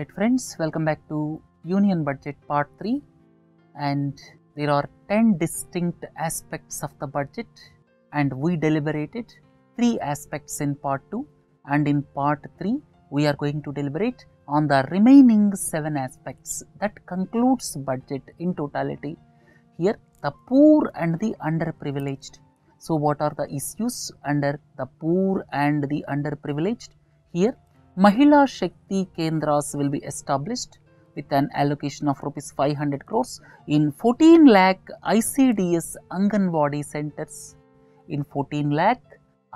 Alright friends, welcome back to Union Budget Part 3, and there are 10 distinct aspects of the budget, and we deliberated 3 aspects in Part 2, and in Part 3 we are going to deliberate on the remaining 7 aspects. That concludes budget in totality. Here the poor and the underprivileged. So what are the issues under the poor and the underprivileged? Here Mahila Shakti Kendras will be established with an allocation of Rs 500 crores in 14 lakh ICDS Anganwadi centers. In 14 lakh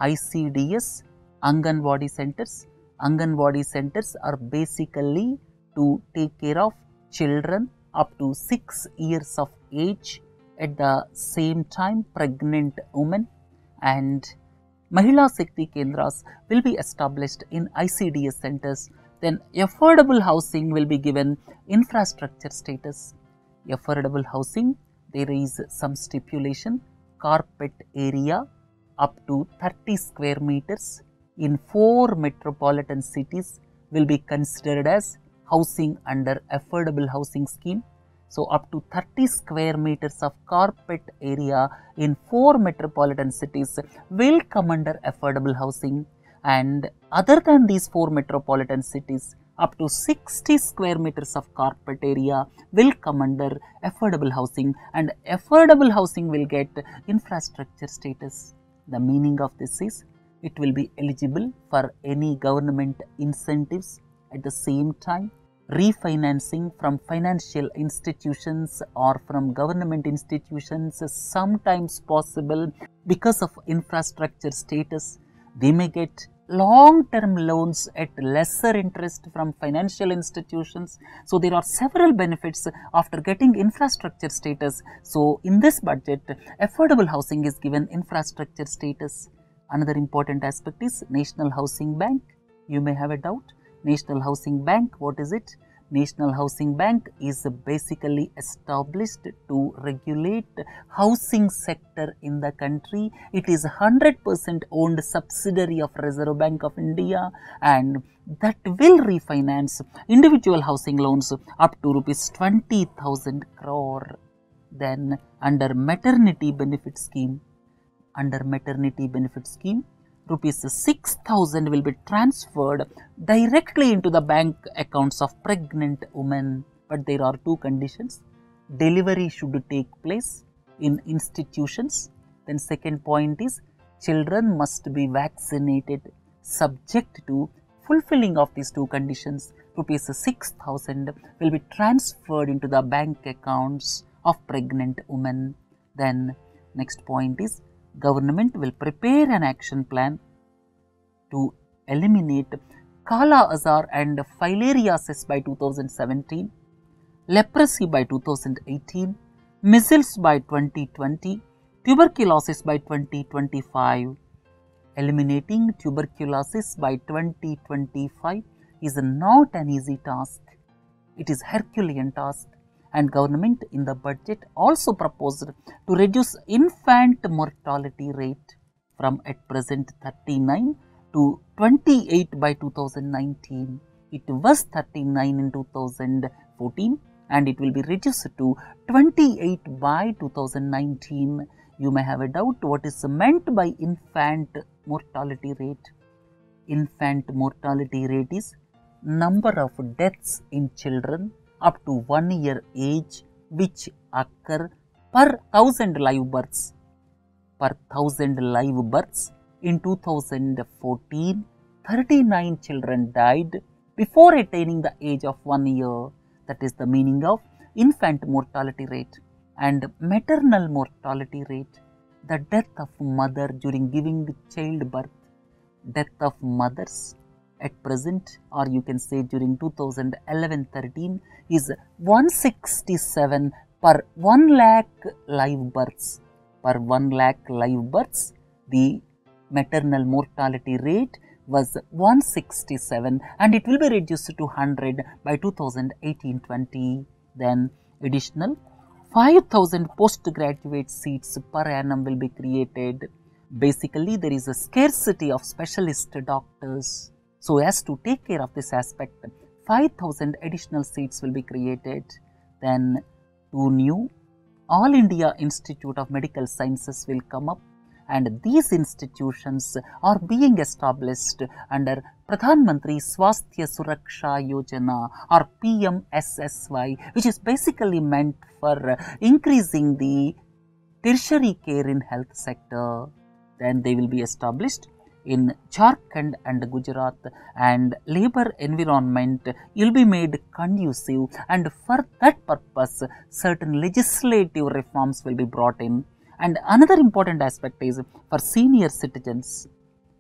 ICDS Anganwadi centers. Anganwadi centers are basically to take care of children up to 6 years of age, at the same time pregnant women, and Mahila Shakti Kendras will be established in ICDS centers. Then affordable housing will be given infrastructure status. Affordable housing, there is some stipulation, carpet area up to 30 square meters in 4 metropolitan cities will be considered as housing under affordable housing scheme. So up to 30 square meters of carpet area in 4 metropolitan cities will come under affordable housing, and other than these 4 metropolitan cities, up to 60 square meters of carpet area will come under affordable housing, and affordable housing will get infrastructure status. The meaning of this is it will be eligible for any government incentives. At the same time, refinancing from financial institutions or from government institutions is sometimes possible because of infrastructure status. They may get long-term loans at lesser interest from financial institutions. So there are several benefits after getting infrastructure status. So in this budget, affordable housing is given infrastructure status. Another important aspect is National Housing Bank. You may have a doubt. National Housing Bank, what is it? National Housing Bank is basically established to regulate housing sector in the country. It is 100% owned subsidiary of Reserve Bank of India, and that will refinance individual housing loans up to Rs 20,000 crore. Then under maternity benefit scheme, Rupees 6,000 will be transferred directly into the bank accounts of pregnant women. But there are 2 conditions. Delivery should take place in institutions. Then second point is children must be vaccinated. Subject to fulfilling of these 2 conditions, Rupees 6,000 will be transferred into the bank accounts of pregnant women. Then next point is government will prepare an action plan to eliminate Kala Azar and filariasis by 2017, leprosy by 2018, measles by 2020, tuberculosis by 2025. Eliminating tuberculosis by 2025 is not an easy task. It is Herculean task. And government in the budget also proposed to reduce infant mortality rate from at present 39 to 28 by 2019. It was 39 in 2014 and it will be reduced to 28 by 2019. You may have a doubt what is meant by infant mortality rate. Infant mortality rate is number of deaths in children up to 1 year age which occur per 1000 live births. Per 1000 live births in 2014, 39 children died before attaining the age of 1 year. That is the meaning of infant mortality rate. And maternal mortality rate, the death of mother during giving childbirth, death of mothers at present, or you can say during 2011-13, is 167 per 1 lakh live births. Per 1 lakh live births, the maternal mortality rate was 167 and it will be reduced to 100 by 2018-20. Then additional 5,000 postgraduate seats per annum will be created. Basically, there is a scarcity of specialist doctors. So as to take care of this aspect, 5,000 additional seats will be created. Then 2 new All India Institute of Medical Sciences will come up, and these institutions are being established under Pradhan Mantri Swasthya Suraksha Yojana or PMSSY, which is basically meant for increasing the tertiary care in health sector. Then they will be established in Jharkhand and Gujarat, and labor environment will be made conducive, and for that purpose certain legislative reforms will be brought in. And another important aspect is for senior citizens.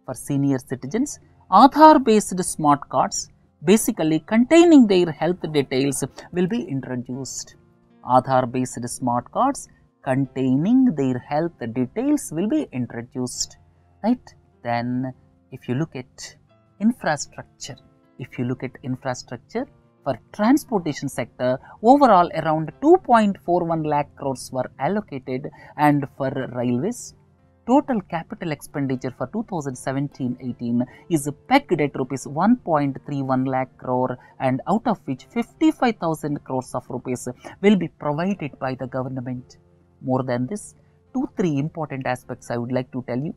For senior citizens, Aadhaar based smart cards basically containing their health details will be introduced. Aadhaar based smart cards containing their health details will be introduced, right? Then if you look at infrastructure, for transportation sector, overall around 2.41 lakh crores were allocated, and for railways, total capital expenditure for 2017-18 is pegged at rupees 1.31 lakh crore, and out of which 55,000 crores of rupees will be provided by the government. More than this, 2-3 important aspects I would like to tell you.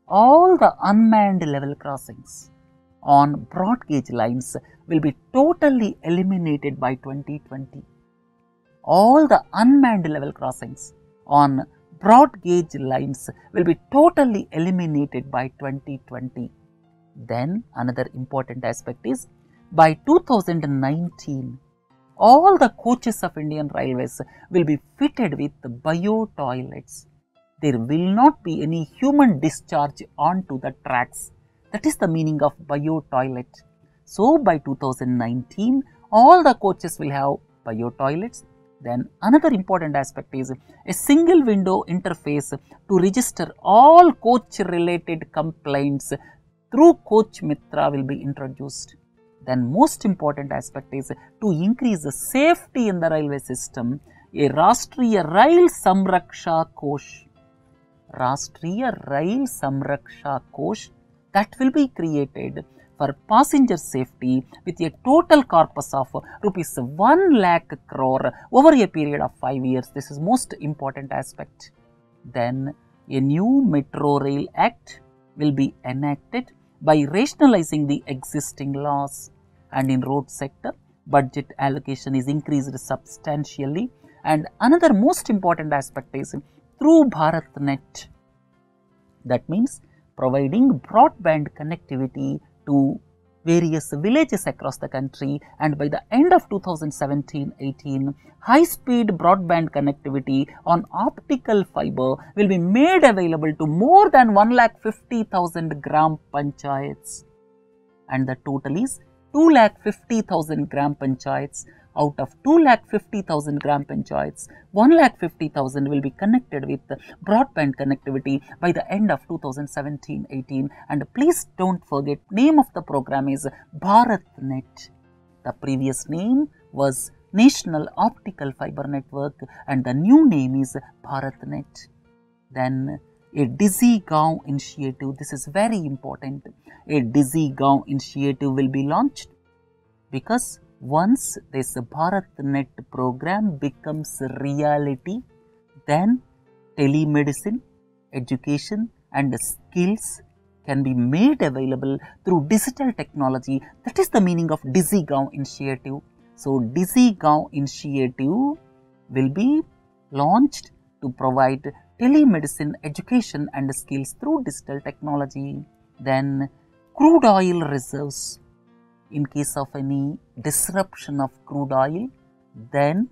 All the unmanned level crossings on broad gauge lines will be totally eliminated by 2020. All the unmanned level crossings on broad gauge lines will be totally eliminated by 2020. Then another important aspect is by 2019, all the coaches of Indian Railways will be fitted with bio toilets. There will not be any human discharge onto the tracks. That is the meaning of bio toilet. So by 2019, all the coaches will have bio toilets. Then another important aspect is a single window interface to register all coach related complaints through Coach Mitra will be introduced. Then most important aspect is to increase the safety in the railway system, a Rashtriya Rail Samraksha Kosh. Rashtriya Rail Samraksha Kosh that will be created for passenger safety with a total corpus of rupees 1 lakh crore over a period of 5 years. This is most important aspect. Then a new Metro Rail Act will be enacted by rationalizing the existing laws, and in road sector, budget allocation is increased substantially, and another most important aspect is through BharatNet. That means providing broadband connectivity to various villages across the country, and by the end of 2017-18, high-speed broadband connectivity on optical fiber will be made available to more than 1,50,000 gram panchayats, and the total is 2,50,000 gram panchayats. Out of 2,50,000 gram panchayats, 1,50,000 will be connected with broadband connectivity by the end of 2017-18. And please don't forget, name of the program is BharatNet. The previous name was National Optical Fiber Network, and the new name is BharatNet. Then a Dizzy Gaon initiative. This is very important. A Dizzy Gaon initiative will be launched, because once this BharatNet program becomes reality, then telemedicine, education and skills can be made available through digital technology. That is the meaning of Dizzy Gaon initiative. So Dizzy Gaon initiative will be launched to provide telemedicine, education and skills through digital technology. Then crude oil reserves. In case of any disruption of crude oil, then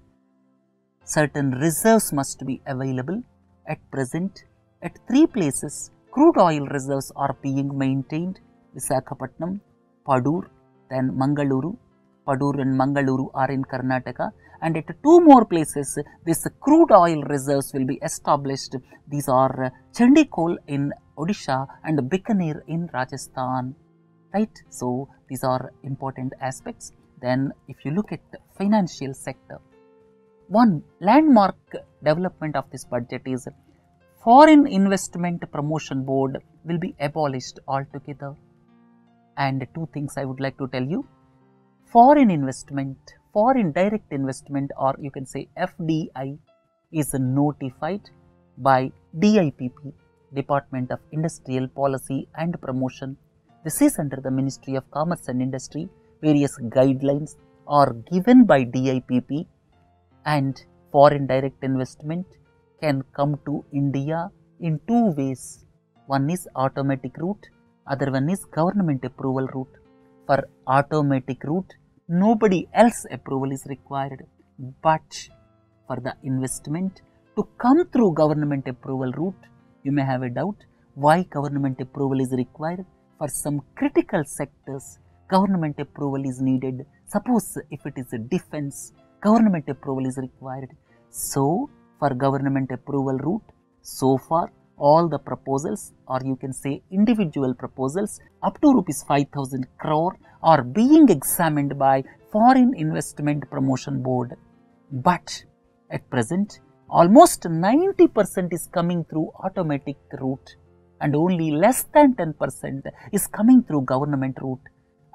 certain reserves must be available. At present, at 3 places, crude oil reserves are being maintained: Visakhapatnam, Padur, then Mangaluru. Padur and Mangaluru are in Karnataka, and at 2 more places, this crude oil reserves will be established. These are Chandikol in Odisha and Bikaner in Rajasthan. Right? So these are important aspects. Then if you look at the financial sector, one landmark development of this budget is Foreign Investment Promotion Board will be abolished altogether. And 2 things I would like to tell you. foreign investment, foreign direct investment, or you can say FDI, is notified by DIPP, Department of Industrial Policy and Promotion. This is under the Ministry of Commerce and Industry. Various guidelines are given by DIPP, and foreign direct investment can come to India in two ways. One is automatic route, other one is government approval route. For automatic route, nobody else approval is required, but for the investment to come through government approval route, you may have a doubt why government approval is required. For some critical sectors, government approval is needed. Suppose if it is a defense, government approval is required. So, for government approval route, so far all the proposals, or you can say individual proposals up to rupees 5,000 crore are being examined by Foreign Investment Promotion Board. But at present, almost 90% is coming through automatic route and only less than 10% is coming through government route.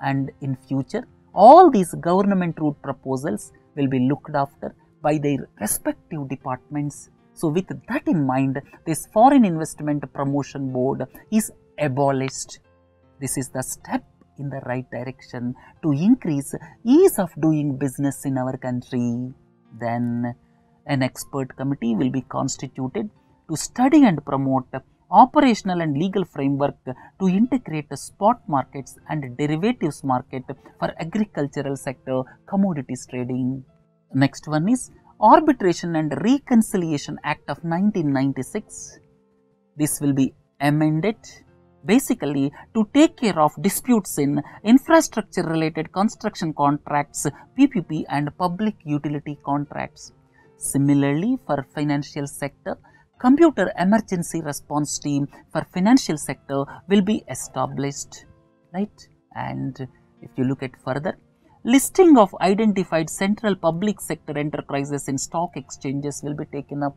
And in future, all these government route proposals will be looked after by their respective departments. So, with that in mind, this Foreign Investment Promotion Board is abolished. This is the step in the right direction to increase ease of doing business in our country. Then, an expert committee will be constituted to study and promote operational and legal framework to integrate spot markets and derivatives market for agricultural sector commodities trading. Next one is Arbitration and Reconciliation Act of 1996. This will be amended basically to take care of disputes in infrastructure related construction contracts, PPP, and public utility contracts. Similarly, for financial sector, Computer Emergency Response Team for financial sector will be established, right? And if you look at further, listing of identified central public sector enterprises in stock exchanges will be taken up.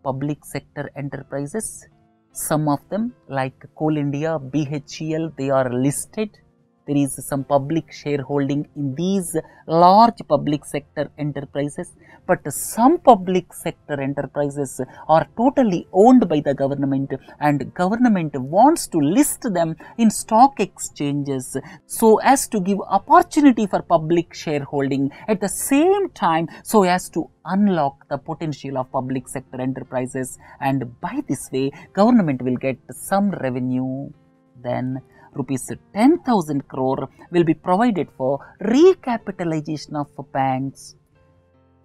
Public sector enterprises, some of them like Coal India, BHEL, they are listed. There is some public shareholding in these large public sector enterprises, but some public sector enterprises are totally owned by the government, and government wants to list them in stock exchanges so as to give opportunity for public shareholding, at the same time so as to unlock the potential of public sector enterprises, and by this way government will get some revenue. Then rupees 10,000 crore will be provided for recapitalization of banks.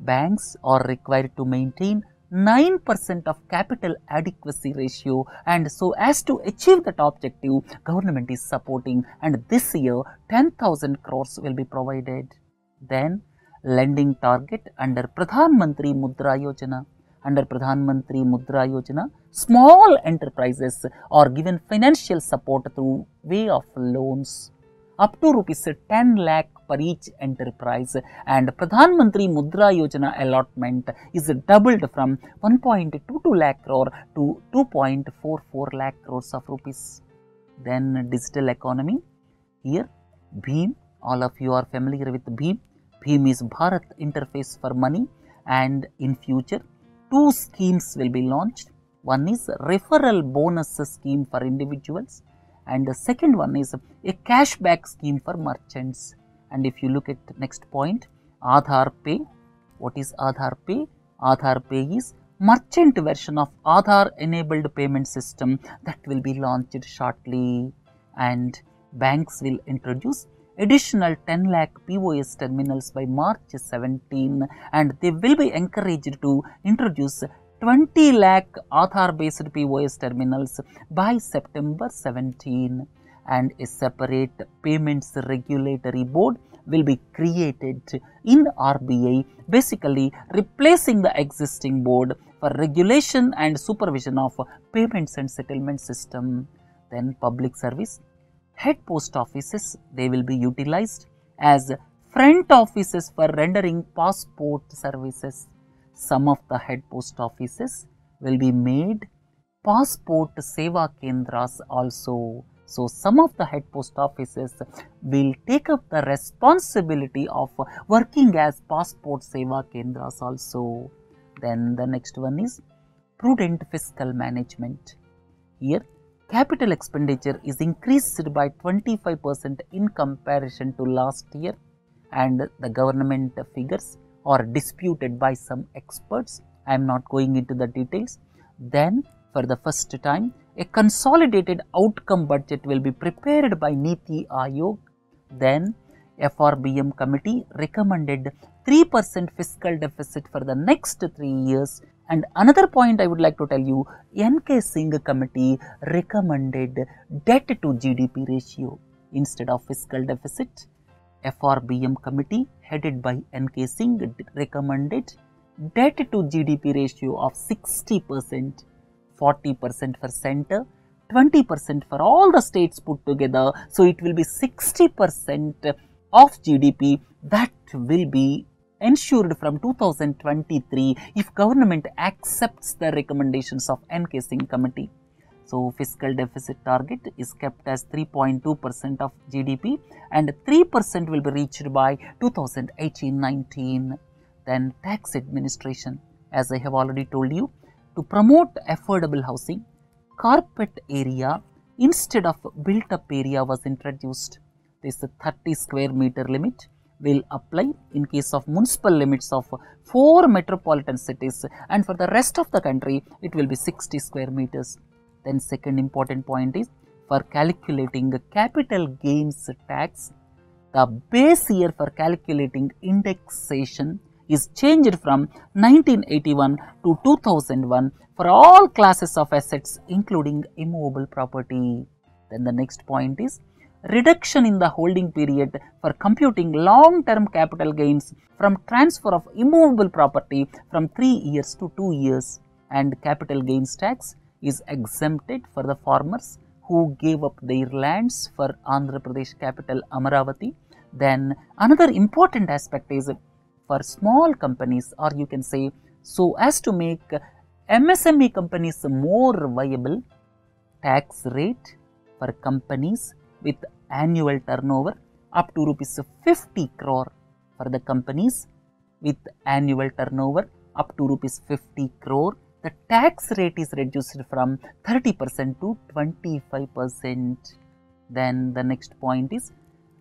Banks are required to maintain 9% of capital adequacy ratio, and so as to achieve that objective, government is supporting, and this year 10,000 crores will be provided. Then lending target under Pradhan Mantri Mudra Yojana. Under Pradhan Mantri Mudra Yojana, small enterprises are given financial support through way of loans up to rupees 10 lakh per each enterprise, and Pradhan Mantri Mudra Yojana allotment is doubled from 1.22 lakh crore to 2.44 lakh crores of rupees. Then digital economy. Here BHIM, all of you are familiar with BHIM. BHIM is Bharat Interface for Money, and in future two schemes will be launched. One is referral bonus scheme for individuals, and the second one is a cashback scheme for merchants. And if you look at the next point, Aadhaar Pay. What is Aadhaar Pay? Aadhaar Pay is merchant version of Aadhaar enabled payment system that will be launched shortly, and banks will introduce additional 10 lakh POS terminals by March 17, and they will be encouraged to introduce 20 lakh Aadhaar based POS terminals by September 17, and a separate payments regulatory board will be created in RBI, basically replacing the existing board for regulation and supervision of payments and settlement system. Then public service. Head post offices, they will be utilized as front offices for rendering passport services. Some of the head post offices will be made passport seva kendras also. So some of the head post offices will take up the responsibility of working as passport seva kendras also. Then the next one is prudent fiscal management. Here capital expenditure is increased by 25% in comparison to last year, and the government figures are disputed by some experts. I am not going into the details. Then for the first time, a consolidated outcome budget will be prepared by Niti Aayog. Then FRBM committee recommended 3% fiscal deficit for the next 3 years. And another point I would like to tell you, NK Singh committee recommended debt to GDP ratio instead of fiscal deficit. FRBM committee headed by NK Singh recommended debt to GDP ratio of 60%, 40% for center, 20% for all the states put together. So it will be 60% of GDP that will be ensured from 2023 if government accepts the recommendations of NK Singh committee. So fiscal deficit target is kept as 3.2% of GDP and 3% will be reached by 2018-19. Then tax administration, as I have already told you, to promote affordable housing, carpet area instead of built up area was introduced. This 30 square meter limit will apply in case of municipal limits of 4 metropolitan cities, and for the rest of the country it will be 60 square meters. Then second important point is for calculating capital gains tax, the base year for calculating indexation is changed from 1981 to 2001 for all classes of assets including immovable property. Then the next point is reduction in the holding period for computing long-term capital gains from transfer of immovable property from 3 years to 2 years, and capital gains tax is exempted for the farmers who gave up their lands for Andhra Pradesh capital Amaravati. Then another important aspect is for small companies, or you can say so as to make MSME companies more viable, tax rate for companies with annual turnover up to rupees 50 crore. For the companies with annual turnover up to rupees 50 crore, the tax rate is reduced from 30% to 25%. Then the next point is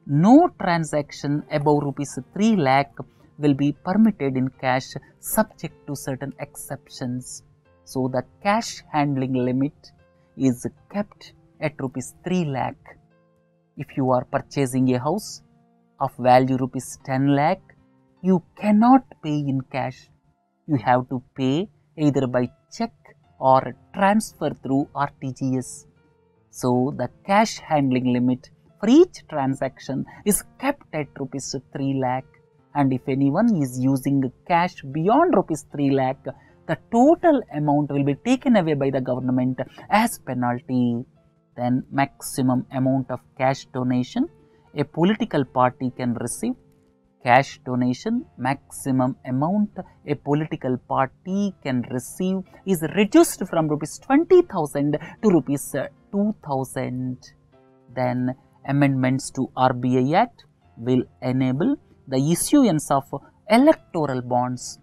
no transaction above rupees 3 lakh will be permitted in cash subject to certain exceptions. So the cash handling limit is kept at rupees 3 lakh. If you are purchasing a house of value rupees 10 lakh, you cannot pay in cash. You have to pay either by check or transfer through RTGS. So the cash handling limit for each transaction is kept at rupees 3 lakh. And if anyone is using cash beyond rupees 3 lakh, the total amount will be taken away by the government as penalty. Then maximum amount of cash donation a political party can receive. Cash donation maximum amount a political party can receive is reduced from rupees 20,000 to rupees 2,000. Then amendments to RBI Act will enable the issuance of electoral bonds.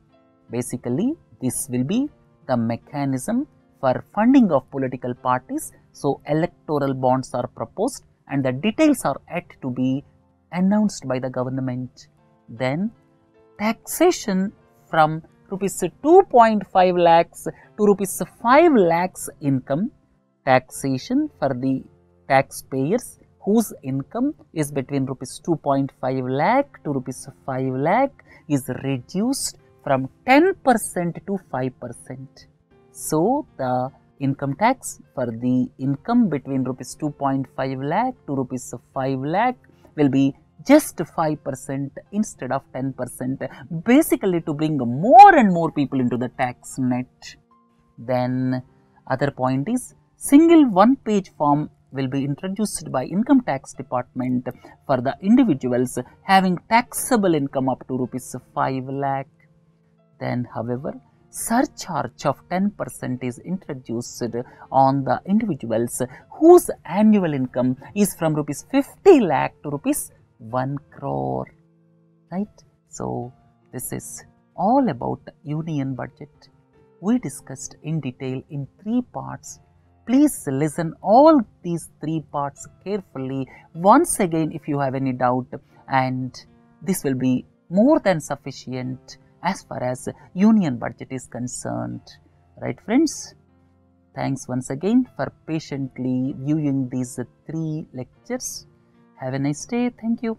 Basically, this will be the mechanism for funding of political parties. So, electoral bonds are proposed and the details are yet to be announced by the government. Then, taxation from rupees 2.5 lakhs to rupees 5 lakhs income, taxation for the taxpayers whose income is between rupees 2.5 lakh to rupees 5 lakh is reduced from 10% to 5%. So, the income tax for the income between rupees 2.5 lakh to rupees 5 lakh will be just 5% instead of 10%, basically to bring more and more people into the tax net. Then other point is single one-page form will be introduced by Income Tax Department for the individuals having taxable income up to rupees 5 lakh. Then however, surcharge of 10% is introduced on the individuals whose annual income is from rupees 50 lakh to rupees 1 crore, right? So, this is all about union budget. We discussed in detail in 3 parts. Please listen all these 3 parts carefully once again if you have any doubt, and this will be more than sufficient as far as union budget is concerned, right friends? Thanks once again for patiently viewing these 3 lectures. Have a nice day. Thank you.